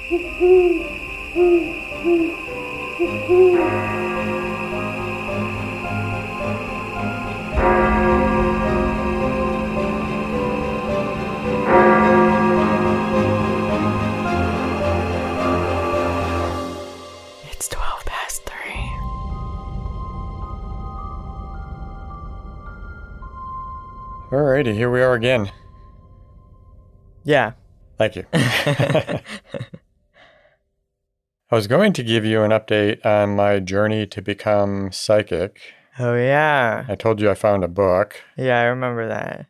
It's 12 past 3. Alrighty, here we are again. Yeah. Thank you. I was going to give you an update on my journey to become psychic. Oh, yeah. I told you I found a book. Yeah, I remember that.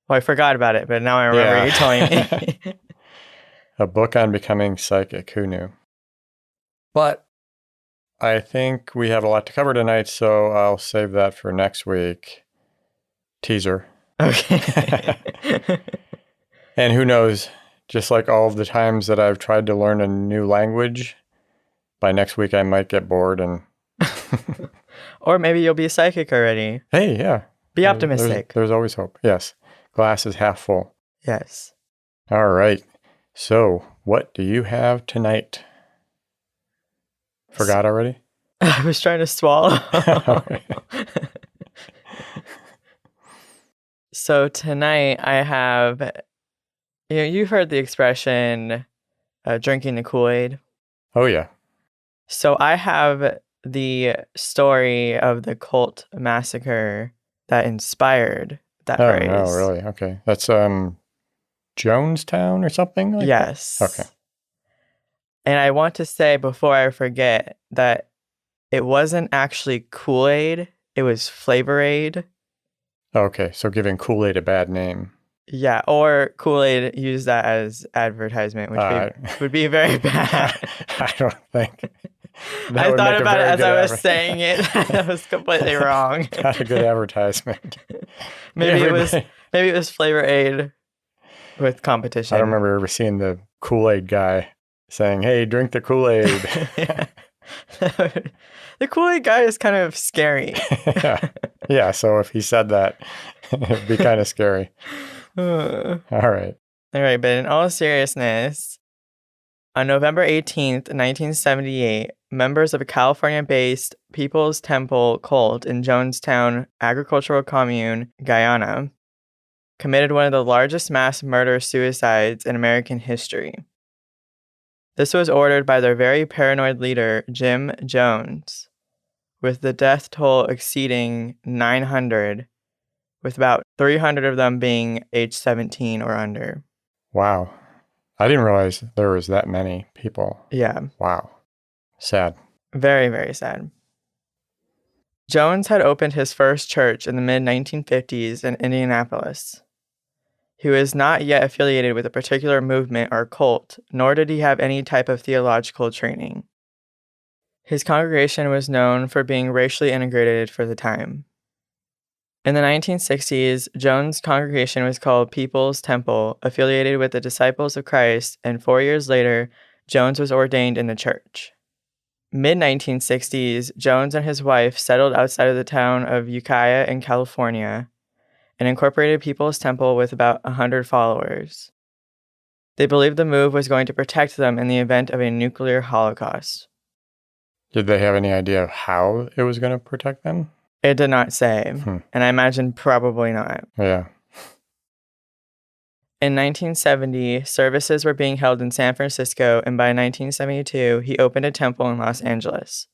Well, I forgot about it, but now I remember you telling me. A book on becoming psychic. Who knew? But I think we have a lot to cover tonight, so I'll save that for next week. Teaser. Okay. And who knows, just like all of the times that I've tried to learn a new language, by next week I might get bored and... Or maybe you'll be psychic already. Hey, yeah. Be optimistic. There's always hope. Yes. Glass is half full. Yes. All right. So, what do you have tonight? Forgot already? I was trying to swallow. So tonight I have, you've heard the expression, drinking the Kool-Aid. Oh, yeah. So I have the story of the cult massacre that inspired that phrase. Oh, no, really? Okay. That's Jonestown or something like Yes. that? Okay. And I want to say before I forget that it wasn't actually Kool-Aid, it was Flavor-Aid. Okay, so giving Kool-Aid a bad name. Yeah, or Kool-Aid use that as advertisement, which would be very bad. I don't think. I thought about it as I was saying it. That was completely wrong. Not a good advertisement. Maybe it was Flavor-Aid with competition. I don't remember ever seeing the Kool-Aid guy saying, "Hey, drink the Kool-Aid." The Kool-Aid guy is kind of scary. Yeah, so if he said that, it'd be kind of scary. All right. But in all seriousness, on November 18th, 1978, members of a California-based People's Temple cult in Jonestown Agricultural Commune, Guyana, committed one of the largest mass murder-suicides in American history. This was ordered by their very paranoid leader, Jim Jones, with the death toll exceeding 900, with about 300 of them being age 17 or under. Wow. I didn't realize there was that many people. Yeah. Wow. Sad. Very, very sad. Jones had opened his first church in the mid-1950s in Indianapolis. He was not yet affiliated with a particular movement or cult, nor did he have any type of theological training. His congregation was known for being racially integrated for the time. In the 1960s, Jones' congregation was called People's Temple, affiliated with the Disciples of Christ, and 4 years later, Jones was ordained in the church. Mid-1960s, Jones and his wife settled outside of the town of Ukiah in California and incorporated People's Temple with about 100 followers. They believed the move was going to protect them in the event of a nuclear holocaust. Did they have any idea of how it was going to protect them? It did not say, and I imagine probably not. Yeah. In 1970, services were being held in San Francisco, and by 1972, he opened a temple in Los Angeles.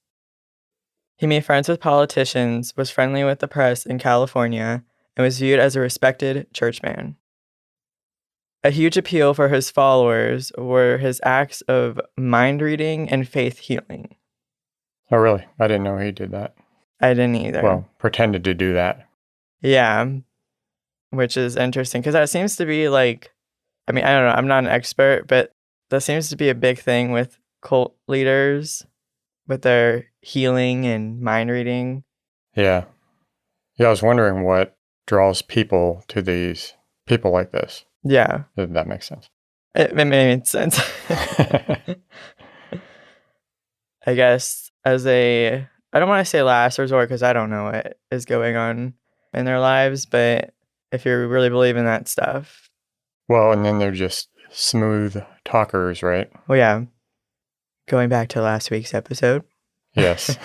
He made friends with politicians, was friendly with the press in California, and was viewed as a respected churchman. A huge appeal for his followers were his acts of mind reading and faith healing. Oh, really? I didn't know he did that. I didn't either. Well, pretended to do that. Yeah, which is interesting because that seems to be like, I mean, I don't know, I'm not an expert, but that seems to be a big thing with cult leaders, with their healing and mind reading. Yeah. Yeah, I was wondering what draws people to these people like this. Yeah. If that makes sense. It made sense. I guess as I don't want to say last resort because I don't know what is going on in their lives, but if you really believe in that stuff. Well, and then they're just smooth talkers, right? Well, yeah. Going back to last week's episode. Yes.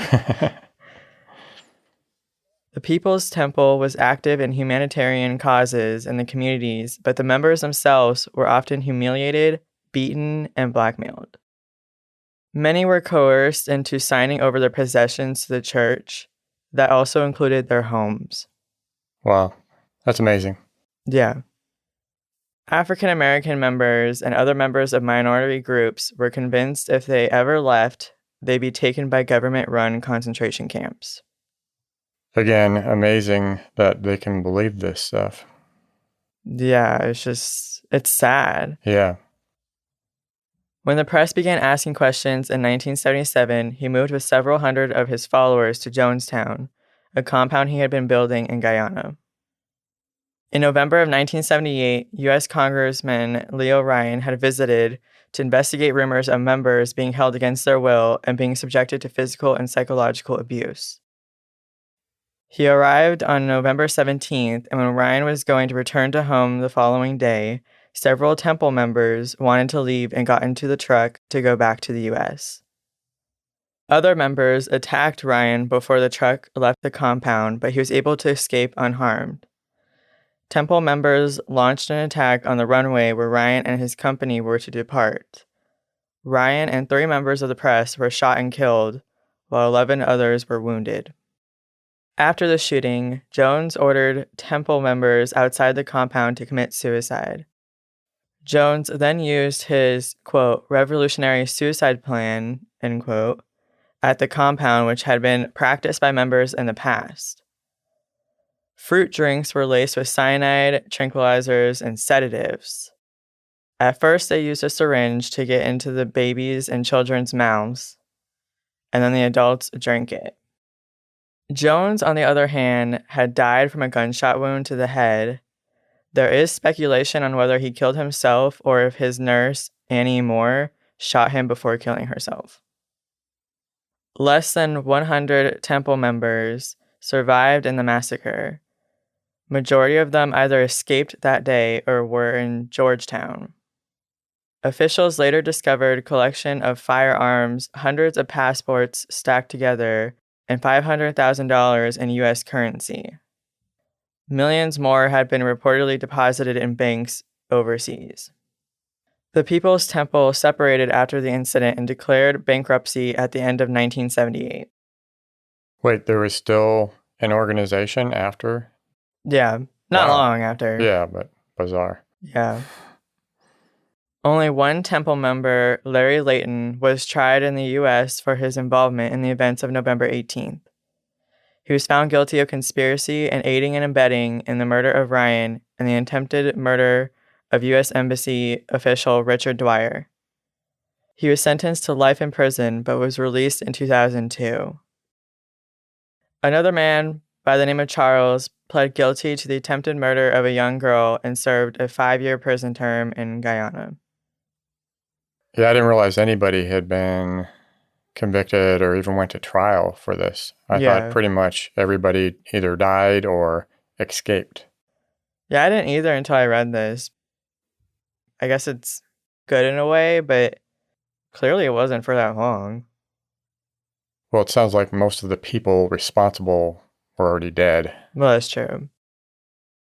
The People's Temple was active in humanitarian causes in the communities, but the members themselves were often humiliated, beaten, and blackmailed. Many were coerced into signing over their possessions to the church. That also included their homes. Wow. That's amazing. Yeah. African American members and other members of minority groups were convinced if they ever left, they'd be taken by government-run concentration camps. Again, amazing that they can believe this stuff. Yeah, it's sad. Yeah. When the press began asking questions in 1977, he moved with several hundred of his followers to Jonestown, a compound he had been building in Guyana. In November of 1978, U.S. Congressman Leo Ryan had visited to investigate rumors of members being held against their will and being subjected to physical and psychological abuse. He arrived on November 17th, and when Ryan was going to return to home the following day, several temple members wanted to leave and got into the truck to go back to the U.S. Other members attacked Ryan before the truck left the compound, but he was able to escape unharmed. Temple members launched an attack on the runway where Ryan and his company were to depart. Ryan and 3 members of the press were shot and killed, while 11 others were wounded. After the shooting, Jones ordered temple members outside the compound to commit suicide. Jones then used his, quote, revolutionary suicide plan, end quote, at the compound, which had been practiced by members in the past. Fruit drinks were laced with cyanide, tranquilizers, and sedatives. At first, they used a syringe to get into the babies' and children's mouths, and then the adults drank it. Jones, on the other hand, had died from a gunshot wound to the head. There is speculation on whether he killed himself or if his nurse, Annie Moore, shot him before killing herself. Less than 100 temple members survived in the massacre. Majority of them either escaped that day or were in Georgetown. Officials later discovered a collection of firearms, hundreds of passports stacked together, and $500,000 in U.S. currency. Millions more had been reportedly deposited in banks overseas. The People's Temple separated after the incident and declared bankruptcy at the end of 1978. Wait, there was still an organization after? Yeah, not long after. Yeah, but bizarre. Yeah. Only one temple member, Larry Layton, was tried in the U.S. for his involvement in the events of November 18th. He was found guilty of conspiracy and aiding and abetting in the murder of Ryan and the attempted murder of U.S. Embassy official Richard Dwyer. He was sentenced to life in prison but was released in 2002. Another man by the name of Charles pled guilty to the attempted murder of a young girl and served a 5-year prison term in Guyana. Yeah, I didn't realize anybody had been convicted or even went to trial for this. I thought pretty much everybody either died or escaped. Yeah, I didn't either until I read this. I guess it's good in a way, but clearly it wasn't for that long. Well, it sounds like most of the people responsible were already dead. Well, that's true.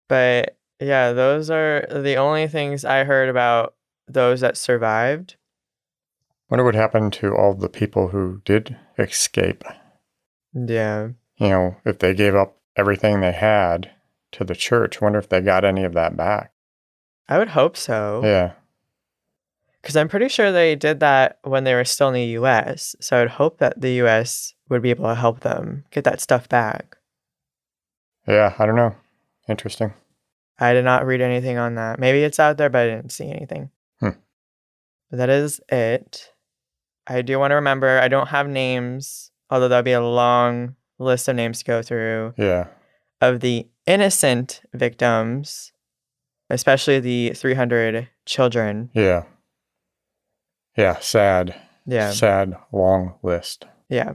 But yeah, those are the only things I heard about those that survived. Wonder what happened to all the people who did escape. Yeah. You know, if they gave up everything they had to the church, wonder if they got any of that back. I would hope so. Yeah. Because I'm pretty sure they did that when they were still in the U.S., so I would hope that the U.S. would be able to help them get that stuff back. Yeah, I don't know. Interesting. I did not read anything on that. Maybe it's out there, but I didn't see anything. But that is it. I do want to remember, I don't have names, although that'll be a long list of names to go through. Yeah. Of the innocent victims, especially the 300 children. Yeah. Yeah, sad. Yeah. Sad, long list. Yeah.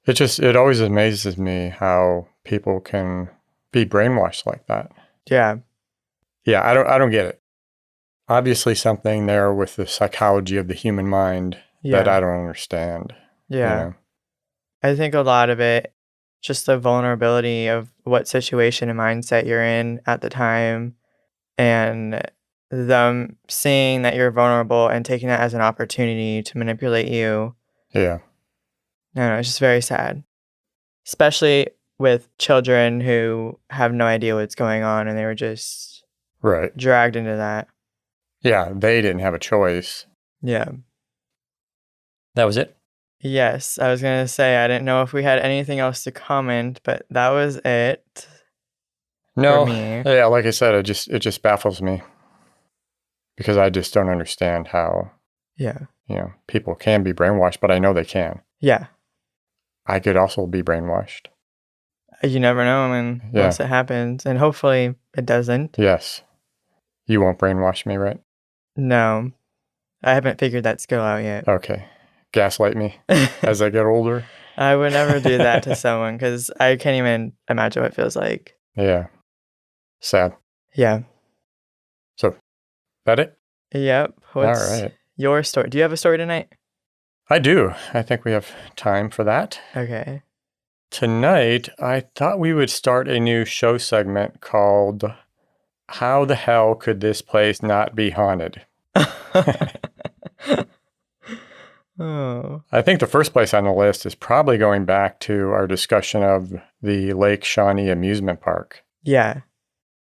It always amazes me how people can be brainwashed like that. Yeah. Yeah, I don't get it. Obviously something there with the psychology of the human mind that Yeah. I don't understand. Yeah. I think a lot of it, just the vulnerability of what situation and mindset you're in at the time, and them seeing that you're vulnerable and taking that as an opportunity to manipulate you. Yeah. No, it's just very sad. Especially with children who have no idea what's going on and they were just Right. dragged into that. Yeah, they didn't have a choice. Yeah. That was it? Yes, I was going to say I didn't know if we had anything else to comment, but that was it. No. For me. Yeah, like I said, it just baffles me. Because I just don't understand how, people can be brainwashed, but I know they can. Yeah. I could also be brainwashed. You never know, and once it happens, and hopefully it doesn't. Yes. You won't brainwash me, right? No. I haven't figured that skill out yet. Okay. Gaslight me as I get older. I would never do that to someone because I can't even imagine what it feels like. Yeah. Sad. Yeah. So, that it? Yep. What's all right. Your story? Do you have a story tonight? I do. I think we have time for that. Okay. Tonight, I thought we would start a new show segment called How the Hell Could This Place Not Be Haunted? Oh. I think the first place on the list is probably going back to our discussion of the Lake Shawnee Amusement Park. Yeah.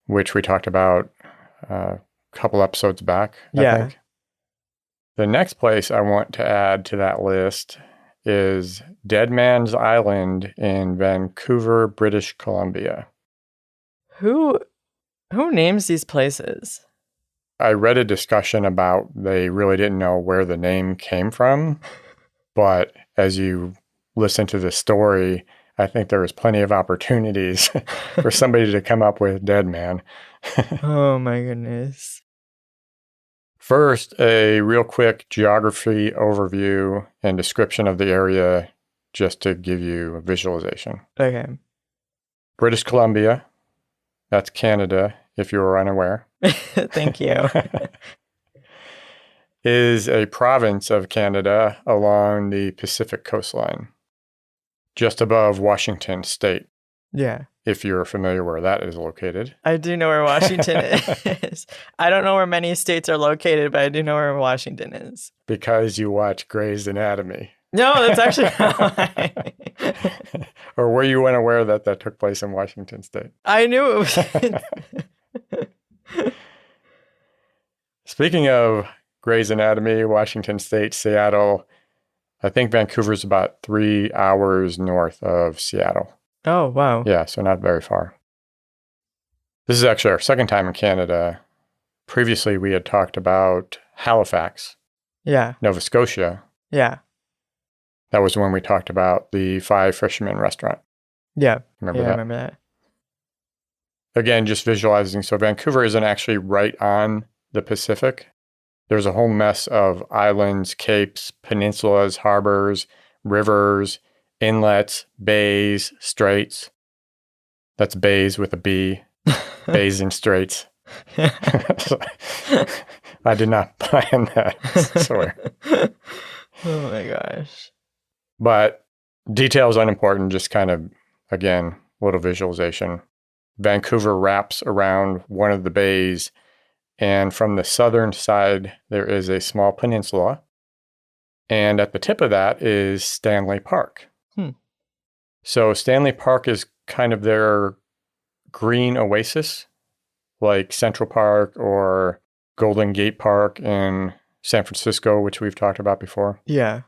Which we talked about a couple episodes back, I think. The next place I want to add to that list is Deadman's Island in Vancouver, British Columbia. Who names these places? I read a discussion about they really didn't know where the name came from, but as you listen to the story, I think there was plenty of opportunities for somebody to come up with Deadman. Oh my goodness. First, a real quick geography overview and description of the area just to give you a visualization. Okay. British Columbia, that's Canada, if you were unaware. Thank you. Is a province of Canada along the Pacific coastline, just above Washington State. Yeah. If you're familiar where that is located. I do know where Washington is. I don't know where many states are located, but I do know where Washington is. Because you watch Grey's Anatomy. No, that's actually why. Or were you unaware that that took place in Washington State? I knew it was. Speaking of Grey's Anatomy, Washington State, Seattle, I think Vancouver's about 3 hours north of Seattle. Oh, wow. Yeah, so not very far. This is actually our second time in Canada. Previously, we had talked about Halifax. Yeah. Nova Scotia. Yeah. That was when we talked about the Five Fishermen restaurant. Yeah. Remember that? I remember that. Again, just visualizing. So Vancouver isn't actually right on the Pacific. There's a whole mess of islands, capes, peninsulas, harbors, rivers, inlets, bays, straits. That's bays with a B. Bays and straits. I did not plan that, I swear. Oh my gosh. But details unimportant, just kind of, again, little visualization. Vancouver wraps around one of the bays, and from the southern side, there is a small peninsula. And at the tip of that is Stanley Park. So Stanley Park is kind of their green oasis, like Central Park or Golden Gate Park in San Francisco, which we've talked about before. Yeah.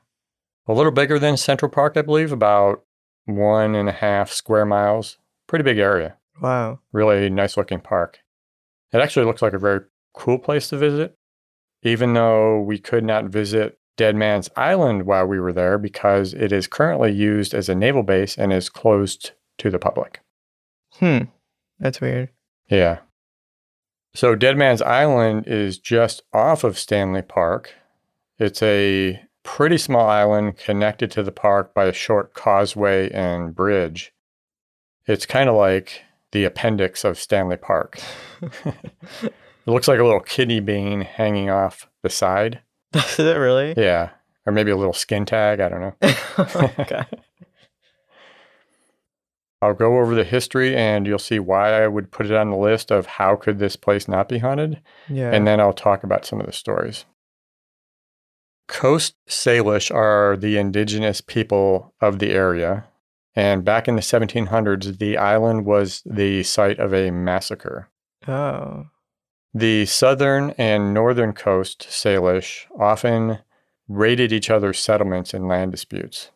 A little bigger than Central Park, I believe, about 1.5 square miles. Pretty big area. Wow. Really nice looking park. It actually looks like a very cool place to visit, even though we could not visit Deadman's Island while we were there because it is currently used as a naval base and is closed to the public. That's weird. Yeah. So Deadman's Island is just off of Stanley Park. It's a pretty small island connected to the park by a short causeway and bridge. It's kind of like the appendix of Stanley Park. It looks like a little kidney bean hanging off the side. Is it really? Yeah. Or maybe a little skin tag. I don't know. Okay. I'll go over the history and you'll see why I would put it on the list of how could this place not be haunted. Yeah. And then I'll talk about some of the stories. Coast Salish are the indigenous people of the area. And back in the 1700s, the island was the site of a massacre. Oh. The southern and northern coast Salish often raided each other's settlements in land disputes.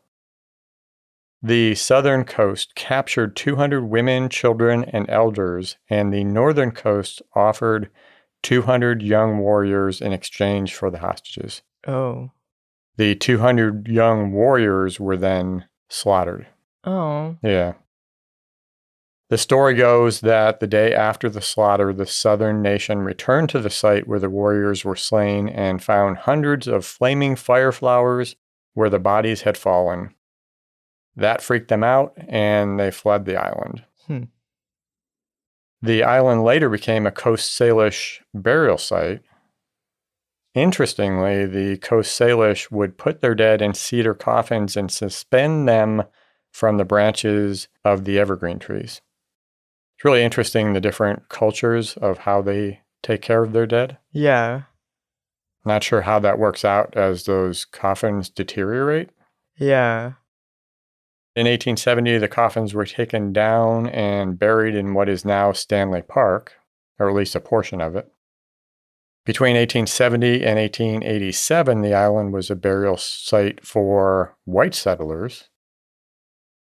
The southern coast captured 200 women, children, and elders, and the northern coast offered 200 young warriors in exchange for the hostages. Oh. The 200 young warriors were then slaughtered. Oh. Yeah. The story goes that the day after the slaughter, the southern nation returned to the site where the warriors were slain and found hundreds of flaming fire flowers where the bodies had fallen. That freaked them out, and they fled the island. The island later became a Coast Salish burial site. Interestingly, the Coast Salish would put their dead in cedar coffins and suspend them from the branches of the evergreen trees. It's really interesting, the different cultures of how they take care of their dead. Yeah. Not sure how that works out as those coffins deteriorate. Yeah. In 1870, the coffins were taken down and buried in what is now Stanley Park, or at least a portion of it. Between 1870 and 1887, the island was a burial site for white settlers.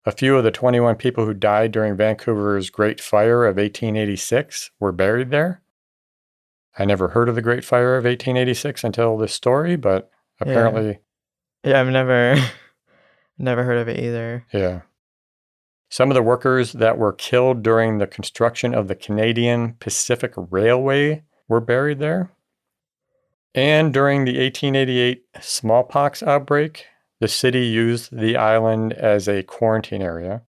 A few of the 21 people who died during Vancouver's Great Fire of 1886 were buried there. I never heard of the Great Fire of 1886 until this story, but apparently... Yeah, I've never heard of it either. Yeah. Some of the workers that were killed during the construction of the Canadian Pacific Railway were buried there. And during the 1888 smallpox outbreak, the city used the island as a quarantine area.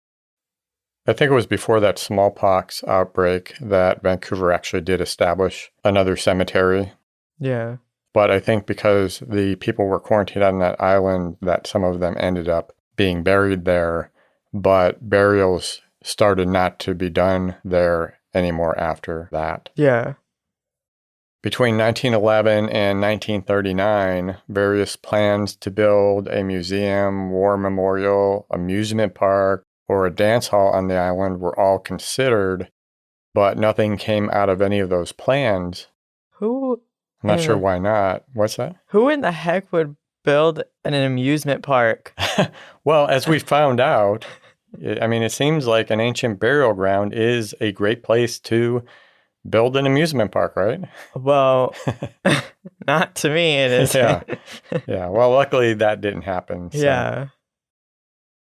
I think it was before that smallpox outbreak that Vancouver actually did establish another cemetery. Yeah. But I think because the people were quarantined on that island, that some of them ended up being buried there, but burials started not to be done there anymore after that. Yeah. Between 1911 and 1939, various plans to build a museum, war memorial, amusement park, or a dance hall on the island were all considered, but nothing came out of any of those plans. Who? I'm not sure why not. What's that? Who in the heck would build an amusement park? Well, as we found out, it seems like an ancient burial ground is a great place to build an amusement park, right? Well, not to me, it is. Yeah. Well, luckily that didn't happen. So. Yeah.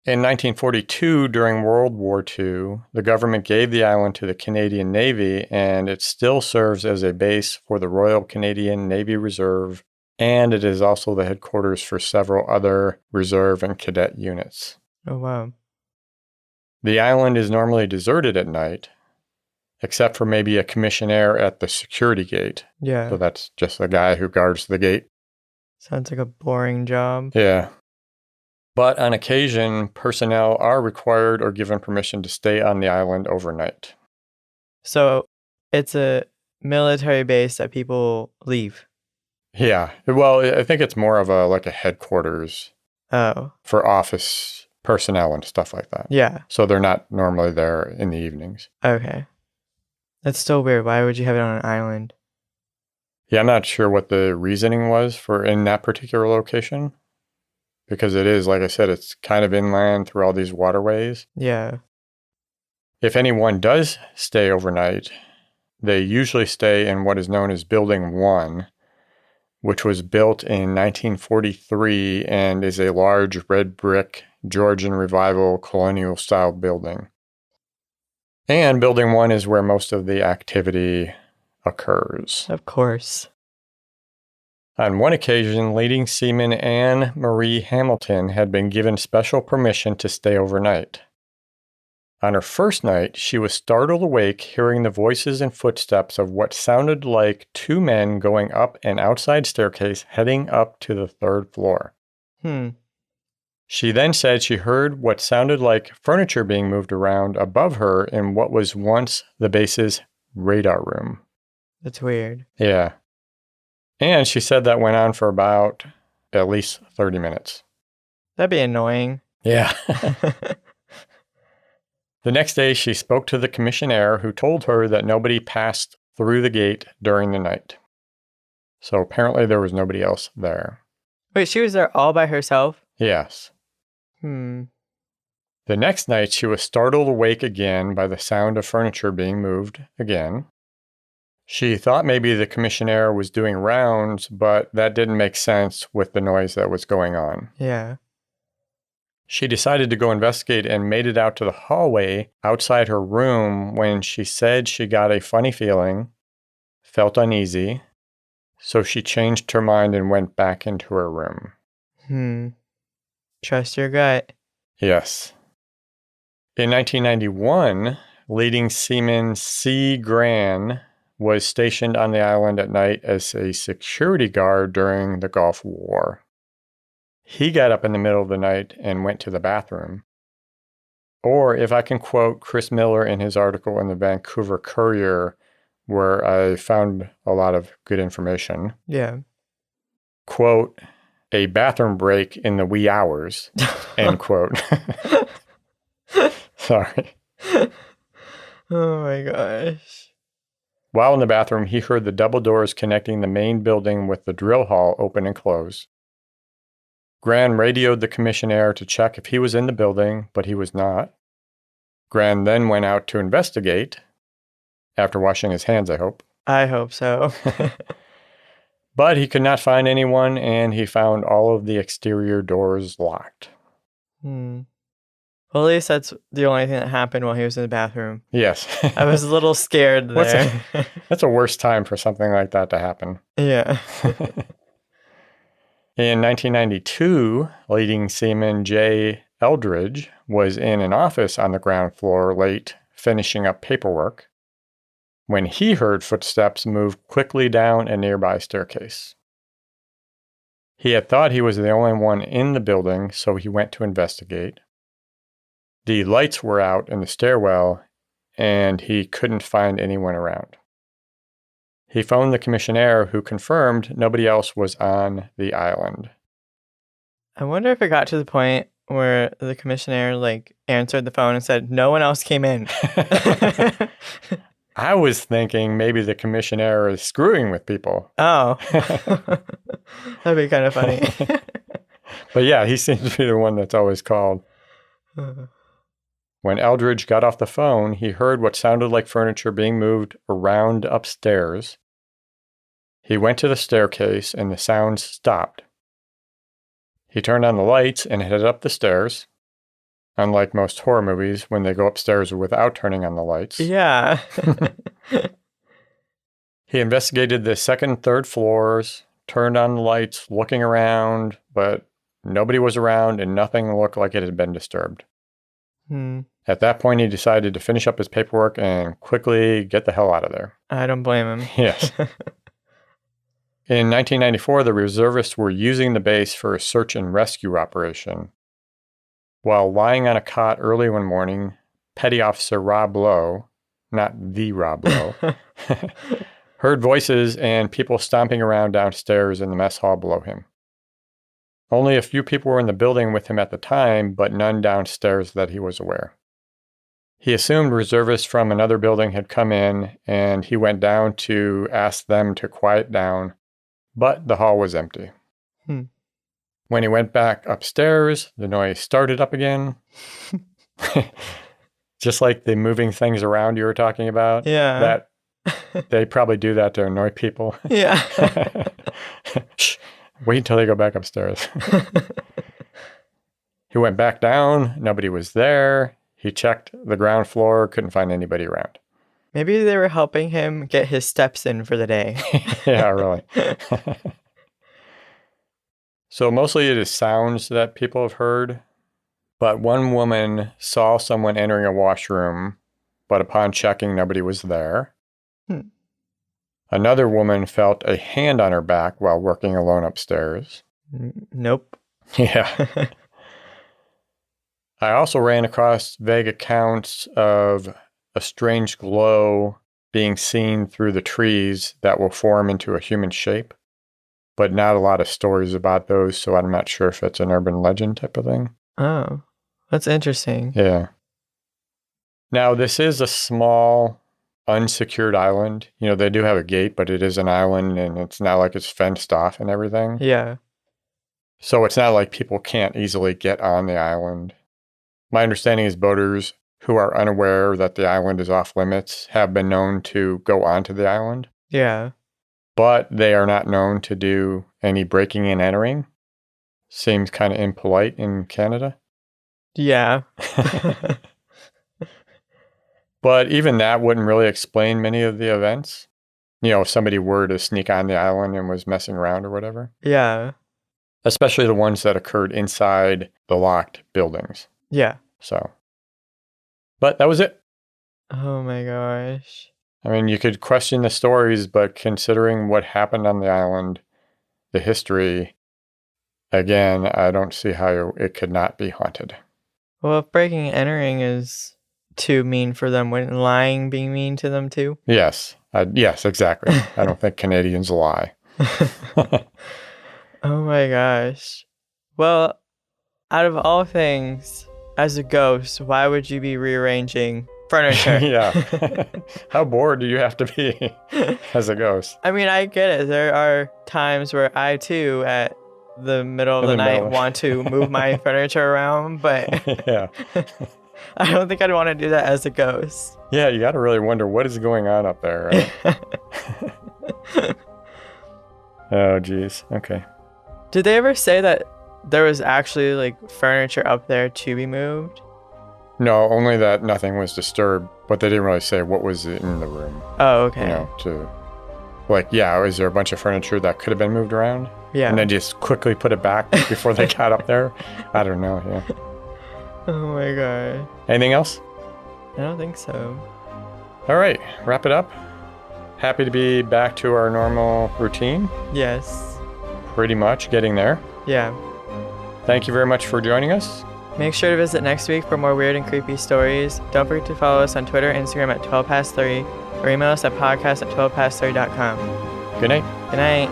In 1942, during World War II, the government gave the island to the Canadian Navy, and it still serves as a base for the Royal Canadian Navy Reserve, and it is also the headquarters for several other reserve and cadet units. Oh, wow. The island is normally deserted at night, except for maybe a commissionaire at the security gate. Yeah. So that's just the guy who guards the gate. Sounds like a boring job. Yeah. But on occasion, personnel are required or given permission to stay on the island overnight. So it's a military base that people leave? Yeah. Well, I think it's more of a headquarters for office personnel and stuff like that. Yeah. So they're not normally there in the evenings. Okay. That's still weird. Why would you have it on an island? Yeah, I'm not sure what the reasoning was for in that particular location. Because it is, like I said, it's kind of inland through all these waterways. Yeah. If anyone does stay overnight, they usually stay in what is known as Building 1, which was built in 1943 and is a large red brick Georgian Revival colonial-style building. And Building 1 is where most of the activity occurs. Of course. On one occasion, leading seaman Anne Marie Hamilton had been given special permission to stay overnight. On her first night, she was startled awake hearing the voices and footsteps of what sounded like two men going up an outside staircase heading up to the third floor. She then said she heard what sounded like furniture being moved around above her in what was once the base's radar room. That's weird. Yeah. And she said that went on for about at least 30 minutes. That'd be annoying. Yeah. The next day, she spoke to the commissionaire, who told her that nobody passed through the gate during the night. So apparently there was nobody else there. Wait, she was there all by herself? Yes. The next night, she was startled awake again by the sound of furniture being moved again. She thought maybe the commissionaire was doing rounds, but that didn't make sense with the noise that was going on. Yeah. She decided to go investigate and made it out to the hallway outside her room when she said she got a funny feeling, felt uneasy, so she changed her mind and went back into her room. Trust your gut. Yes. In 1991, leading seaman C. Gran was stationed on the island at night as a security guard during the Gulf War. He got up in the middle of the night and went to the bathroom. Or, if I can quote Chris Miller in his article in the Vancouver Courier, where I found a lot of good information. Yeah. Quote, a bathroom break in the wee hours, end quote. Sorry. Oh my gosh. While in the bathroom, he heard the double doors connecting the main building with the drill hall open and close. Gran radioed the commissionaire to check if he was in the building, but he was not. Gran then went out to investigate, after washing his hands, I hope. I hope so. But he could not find anyone, and he found all of the exterior doors locked. Well, at least that's the only thing that happened while he was in the bathroom. Yes. I was a little scared there. That's a worst time for something like that to happen. Yeah. In 1992, leading seaman J. Eldridge was in an office on the ground floor late, finishing up paperwork, when he heard footsteps move quickly down a nearby staircase. He had thought he was the only one in the building, so he went to investigate. The lights were out in the stairwell, and he couldn't find anyone around. He phoned the commissionaire, who confirmed nobody else was on the island. I wonder if it got to the point where the commissionaire answered the phone and said, no one else came in. I was thinking maybe the commissionaire is screwing with people. Oh. That'd be kind of funny. But yeah, he seems to be the one that's always called. When Eldridge got off the phone, he heard what sounded like furniture being moved around upstairs. He went to the staircase and the sounds stopped. He turned on the lights and headed up the stairs. Unlike most horror movies, when they go upstairs without turning on the lights. Yeah. He investigated the second and third floors, turned on the lights, looking around, but nobody was around and nothing looked like it had been disturbed. At that point, he decided to finish up his paperwork and quickly get the hell out of there. I don't blame him. Yes. In 1994, the reservists were using the base for a search and rescue operation. While lying on a cot early one morning, Petty Officer Rob Lowe, not the Rob Lowe, heard voices and people stomping around downstairs in the mess hall below him. Only a few people were in the building with him at the time, but none downstairs that he was aware. He assumed reservists from another building had come in, and he went down to ask them to quiet down, but the hall was empty. When he went back upstairs, the noise started up again. Just like the moving things around you were talking about. Yeah. They probably do that to annoy people. Yeah. Shh, wait until they go back upstairs. He went back down. Nobody was there. He checked the ground floor. Couldn't find anybody around. Maybe they were helping him get his steps in for the day. Yeah, really. So mostly it is sounds that people have heard, but one woman saw someone entering a washroom, but upon checking, nobody was there. Another woman felt a hand on her back while working alone upstairs. Nope. Yeah. I also ran across vague accounts of a strange glow being seen through the trees that will form into a human shape, but not a lot of stories about those, so I'm not sure if it's an urban legend type of thing. Oh, that's interesting. Yeah. Now, this is a small, unsecured island. You know, they do have a gate, but it is an island, and it's not like it's fenced off and everything. Yeah. So it's not like people can't easily get on the island. My understanding is boaters who are unaware that the island is off limits have been known to go onto the island. Yeah. But they are not known to do any breaking and entering. Seems kind of impolite in Canada. Yeah. But even that wouldn't really explain many of the events. You know, if somebody were to sneak on the island and was messing around or whatever. Yeah. Especially the ones that occurred inside the locked buildings. Yeah. So, but that was it. Oh my gosh. I mean, you could question the stories, but considering what happened on the island, the history, again, I don't see how it could not be haunted. Well, if breaking and entering is too mean for them, wouldn't lying be mean to them too? Yes. Yes, exactly. I don't think Canadians lie. Oh my gosh. Well, out of all things, as a ghost, why would you be rearranging furniture? Yeah. How bored do you have to be as a ghost? I mean, I get it. There are times where I too, at the middle of the night, want to move my furniture around, but yeah. I don't think I'd want to do that as a ghost. Yeah, you got to really wonder what is going on up there, right? Oh, geez. Okay. Did they ever say that there was actually like furniture up there to be moved? No, only that nothing was disturbed, but they didn't really say what was in the room. Oh, okay. You know, is there a bunch of furniture that could have been moved around? Yeah. And then just quickly put it back before they got up there? I don't know, yeah. Oh my god. Anything else? I don't think so. All right, wrap it up. Happy to be back to our normal routine. Yes. Pretty much getting there. Yeah. Thank you very much for joining us. Make sure to visit next week for more weird and creepy stories. Don't forget to follow us on Twitter and Instagram at 12past3 or email us at podcast@12past3.com. Good night. Good night.